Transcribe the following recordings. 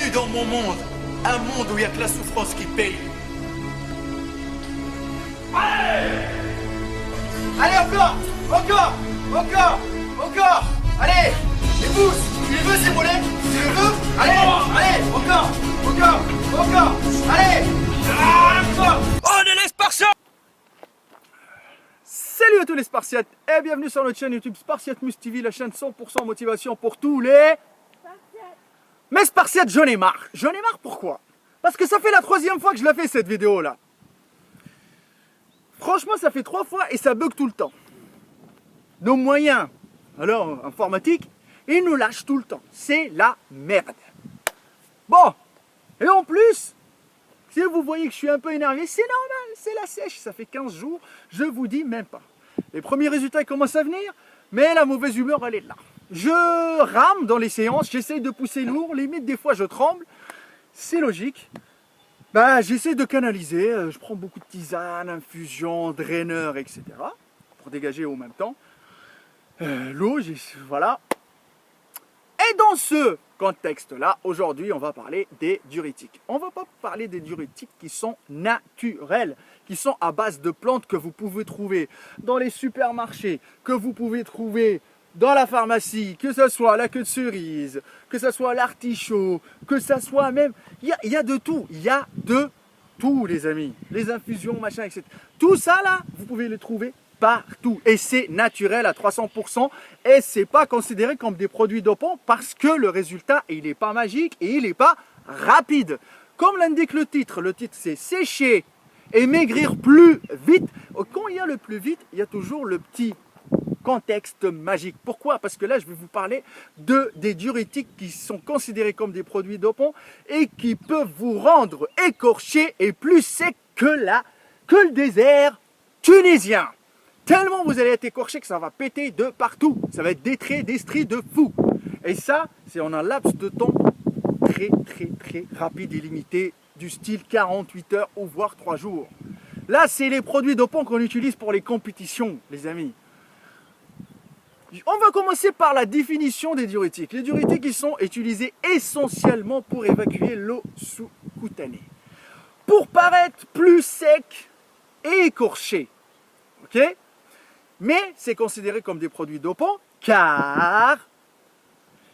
Bienvenue dans mon monde. Un monde où il n'y a que la souffrance qui paye. Allez, encore, encore. Allez, les pouces, tu les veux ces mollets? Tu les veux? Allez, encore. Allez, encore. On est les Spartiates! Salut à tous les Spartiates et bienvenue sur notre chaîne YouTube Spartiatemus TV, la chaîne 100% motivation pour tous les... Mais Spartiates, j'en ai marre. J'en ai marre pourquoi? Parce que ça fait la 3e fois que je la fais cette vidéo là. Franchement, ça fait 3 fois et ça bug tout le temps. Nos moyens, alors informatiques, ils nous lâchent tout le temps. C'est la merde. Bon, et en plus, si vous voyez que je suis un peu énervé, c'est normal, c'est la sèche, ça fait 15 jours, je vous dis même pas. Les premiers résultats commencent à venir, mais la mauvaise humeur, elle est là. Je rame dans les séances, j'essaye de pousser lourd, limite des fois je tremble, c'est logique. Bah, j'essaie de canaliser, je prends beaucoup de tisane, infusion, draineur, etc. pour dégager au même temps. L'eau, voilà. Et dans ce contexte-là, aujourd'hui, on va parler des diurétiques. On ne va pas parler des diurétiques qui sont naturels, qui sont à base de plantes que vous pouvez trouver dans les supermarchés, que vous pouvez trouver dans la pharmacie, que ce soit la queue de cerise, que ce soit l'artichaut, que ce soit même... Il y a de tout, il y a de tout, les amis. Les infusions, machin, etc. Tout ça, là, vous pouvez les trouver partout. Et c'est naturel à 300%. Et c'est pas considéré comme des produits dopants parce que le résultat, il n'est pas magique et il n'est pas rapide. Comme l'indique le titre c'est sécher et maigrir plus vite. Quand il y a le plus vite, il y a toujours le petit contexte magique. Pourquoi? Parce que là, je vais vous parler des diurétiques qui sont considérés comme des produits dopants et qui peuvent vous rendre écorché et plus sec que le désert tunisien. Tellement vous allez être écorché que ça va péter de partout. Ça va être des traits, des stries de fou. Et ça, c'est en un laps de temps très rapide et limité, du style 48 heures ou voire 3 jours. Là, c'est les produits dopants qu'on utilise pour les compétitions, les amis. On va commencer par la définition des diurétiques. Les diurétiques, ils sont utilisés essentiellement pour évacuer l'eau sous-cutanée. Pour paraître plus sec et écorché. Ok? Mais c'est considéré comme des produits dopants car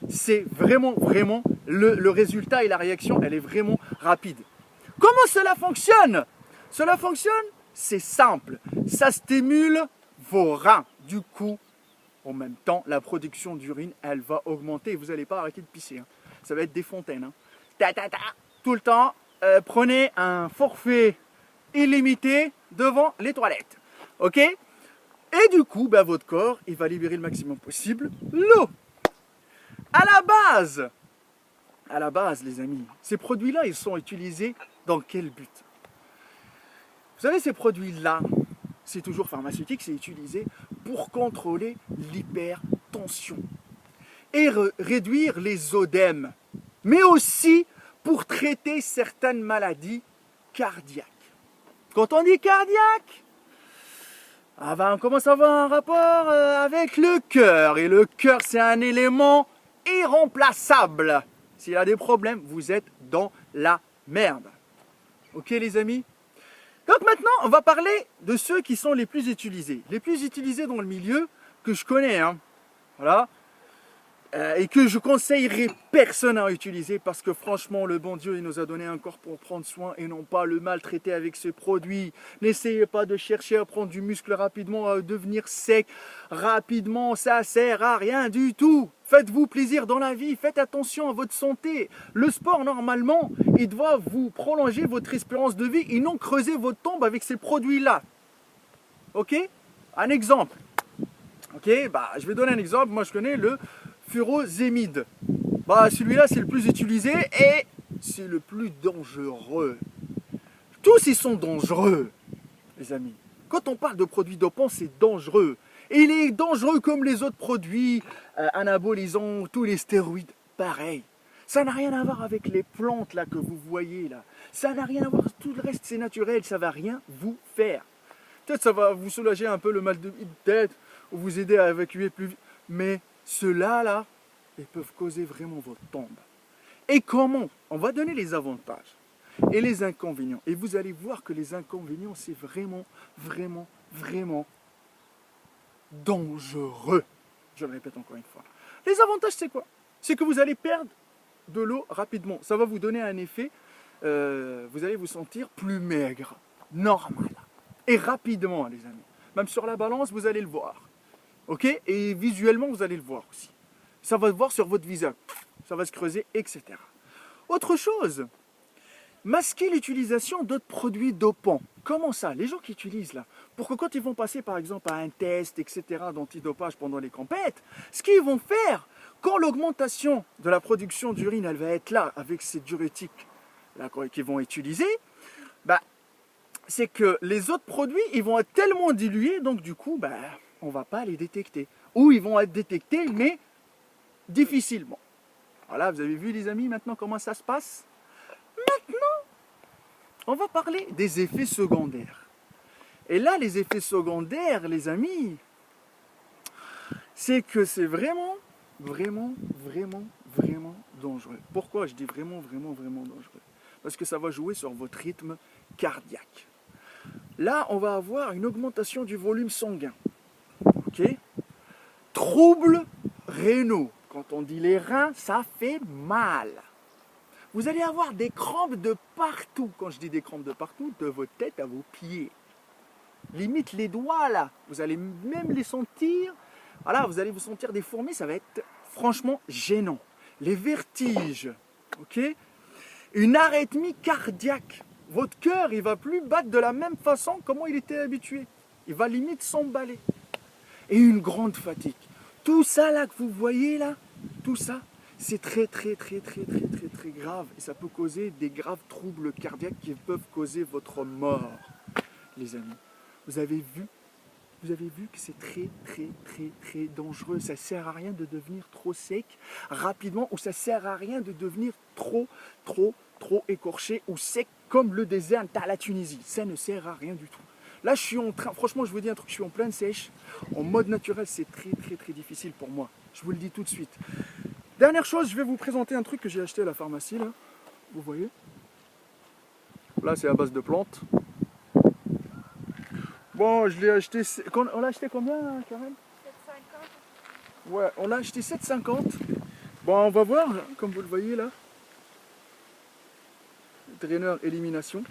c'est vraiment le résultat et la réaction, elle est vraiment rapide. Comment cela fonctionne? Cela fonctionne, c'est simple. Ça stimule vos reins. Du coup, en même temps, la production d'urine, elle va augmenter et vous n'allez pas arrêter de pisser. Hein. Ça va être des fontaines. Hein. Tout le temps, prenez un forfait illimité devant les toilettes. Ok? Et du coup, bah, votre corps, il va libérer le maximum possible l'eau. À la base, les amis, ces produits-là, ils sont utilisés dans quel but? Vous savez, ces produits-là, c'est toujours pharmaceutique, c'est utilisé pour contrôler l'hypertension et réduire les œdèmes, mais aussi pour traiter certaines maladies cardiaques. Quand on dit cardiaque, on commence à avoir un rapport avec le cœur. Et le cœur, c'est un élément irremplaçable. S'il a des problèmes, vous êtes dans la merde. Ok les amis? Donc maintenant, on va parler de ceux qui sont les plus utilisés. Les plus utilisés dans le milieu que je connais. Hein. Voilà. Et que je conseillerais personne à utiliser parce que franchement, le bon Dieu, il nous a donné un corps pour prendre soin et non pas le maltraiter avec ce produit. N'essayez pas de chercher à prendre du muscle rapidement, à devenir sec rapidement, ça sert à rien du tout. Faites-vous plaisir dans la vie, faites attention à votre santé. Le sport, normalement, il doit vous prolonger votre espérance de vie et non creuser votre tombe avec ces produits-là. Ok? Un exemple. Ok, bah, je vais donner un exemple. Moi, je connais le furosémide. Bah, celui-là, c'est le plus utilisé et c'est le plus dangereux. Tous, ils sont dangereux, les amis. Quand on parle de produits dopants, c'est dangereux. Et il est dangereux comme les autres produits anabolisants, tous les stéroïdes, pareil. Ça n'a rien à voir avec les plantes là que vous voyez là. Ça n'a rien à voir, tout le reste c'est naturel, ça va rien vous faire. Peut-être ça va vous soulager un peu le mal de tête ou vous aider à évacuer plus vite. Mais ceux-là, ils peuvent causer vraiment votre tombe. Et comment? On va donner les avantages et les inconvénients. Et vous allez voir que les inconvénients, c'est vraiment, vraiment, vraiment dangereux. Je le répète encore une fois. Les avantages, c'est quoi? C'est que vous allez perdre de l'eau rapidement. Ça va vous donner un effet, vous allez vous sentir plus maigre, normal. Et rapidement, les amis. Même sur la balance, vous allez le voir. Ok? Et visuellement, vous allez le voir aussi. Ça va se voir sur votre visage. Ça va se creuser, etc. Autre chose, masquer l'utilisation d'autres produits dopants. Comment ça? Les gens qui utilisent là, pour que quand ils vont passer par exemple à un test, etc., d'antidopage pendant les compètes, ce qu'ils vont faire, quand l'augmentation de la production d'urine, elle va être là, avec ces diurétiques là, qu'ils vont utiliser, bah, c'est que les autres produits, ils vont être tellement dilués, donc du coup, bah, on ne va pas les détecter. Ou ils vont être détectés, mais difficilement. Voilà, vous avez vu les amis maintenant comment ça se passe? Maintenant, on va parler des effets secondaires. Et là, les effets secondaires, les amis, c'est que c'est vraiment, vraiment, vraiment, vraiment dangereux. Pourquoi je dis vraiment, vraiment, vraiment dangereux? Parce que ça va jouer sur votre rythme cardiaque. Là, on va avoir une augmentation du volume sanguin. Ok? Troubles rénaux. Quand on dit les reins, ça fait mal. Vous allez avoir des crampes de partout. Quand je dis des crampes de partout, de votre tête à vos pieds. Limite les doigts là, vous allez même les sentir. Voilà, vous allez vous sentir des fourmis, ça va être franchement gênant. Les vertiges, ok? Une arythmie cardiaque. Votre cœur, il va plus battre de la même façon comment il était habitué. Il va limite s'emballer. Et une grande fatigue. Tout ça là que vous voyez là, tout ça, c'est très grave. Et ça peut causer des graves troubles cardiaques qui peuvent causer votre mort, les amis. Vous avez vu que c'est très dangereux. Ça ne sert à rien de devenir trop sec rapidement, ou ça ne sert à rien de devenir trop écorché ou sec comme le désert à la Tunisie. Ça ne sert à rien du tout. Là, je suis en train, franchement, je vous dis un truc, je suis en pleine sèche. En mode naturel, c'est très difficile pour moi. Je vous le dis tout de suite. Dernière chose, je vais vous présenter un truc que j'ai acheté à la pharmacie, là. Vous voyez? Là, c'est à base de plantes. Bon, je l'ai acheté... On l'a acheté combien, Karen? 7,50. Ouais, on l'a acheté 7,50. Bon, on va voir, comme vous le voyez, là. Draineur élimination.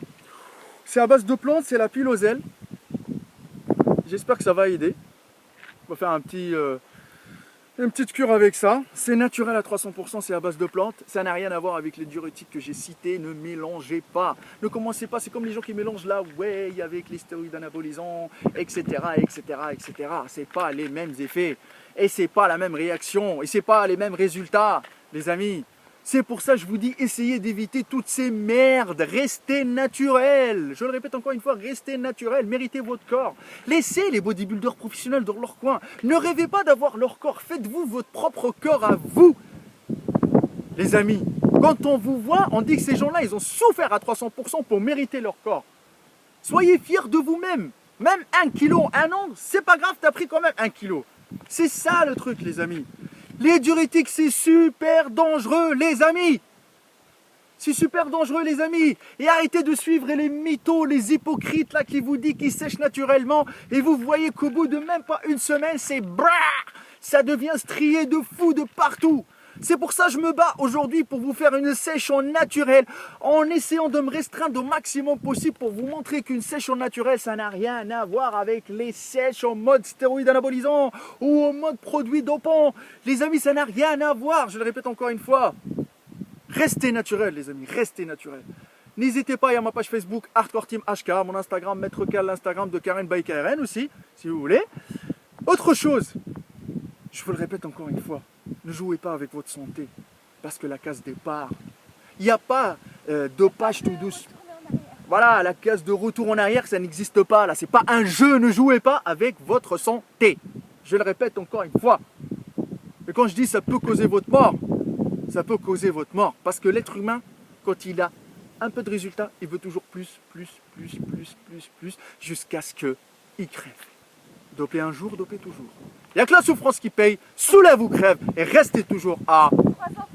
C'est à base de plantes, c'est la piloselle. J'espère que ça va aider. On va faire une petite cure avec ça. C'est naturel à 300%, c'est à base de plantes. Ça n'a rien à voir avec les diurétiques que j'ai cités. Ne mélangez pas. Ne commencez pas. C'est comme les gens qui mélangent la whey avec les stéroïdes anabolisants, etc. C'est pas les mêmes effets. Et c'est pas la même réaction. Et c'est pas les mêmes résultats, les amis. C'est pour ça que je vous dis, essayez d'éviter toutes ces merdes. Restez naturel. Je le répète encore une fois, restez naturel. Méritez votre corps. Laissez les bodybuilders professionnels dans leur coin. Ne rêvez pas d'avoir leur corps. Faites-vous votre propre corps à vous. Les amis, quand on vous voit, on dit que ces gens-là, ils ont souffert à 300% pour mériter leur corps. Soyez fiers de vous-même. Même 1 kilo, 1 an, c'est pas grave, t'as pris quand même 1 kilo. C'est ça le truc, les amis. Les diurétiques, c'est super dangereux, les amis. C'est super dangereux, les amis. Et arrêtez de suivre les mythos, les hypocrites là qui vous disent qu'ils sèchent naturellement. Et vous voyez qu'au bout de même pas une semaine, c'est brrr, ça devient strié de fou de partout. C'est pour ça que je me bats aujourd'hui pour vous faire une sèche en naturel, en essayant de me restreindre au maximum possible pour vous montrer qu'une sèche en naturel, ça n'a rien à voir avec les sèches en mode stéroïde anabolisant ou en mode produit dopant. Les amis, ça n'a rien à voir, je le répète encore une fois. Restez naturel, les amis, restez naturel. N'hésitez pas, il y a ma page Facebook Hardcore Team HK, mon Instagram Maître Cal, l'Instagram de Karen by KRN aussi, si vous voulez. Autre chose, je vous le répète encore une fois, ne jouez pas avec votre santé, parce que la case départ, il n'y a pas dopage tout douce. Voilà, la case de retour en arrière, ça n'existe pas là, c'est pas un jeu, ne jouez pas avec votre santé. Je le répète encore une fois. Et quand je dis ça peut causer votre mort, ça peut causer votre mort, parce que l'être humain, quand il a un peu de résultat, il veut toujours plus, jusqu'à ce qu'il crève. Doper un jour, doper toujours. Il n'y a que la souffrance qui paye, soulève ou crève, et restez toujours à 300%.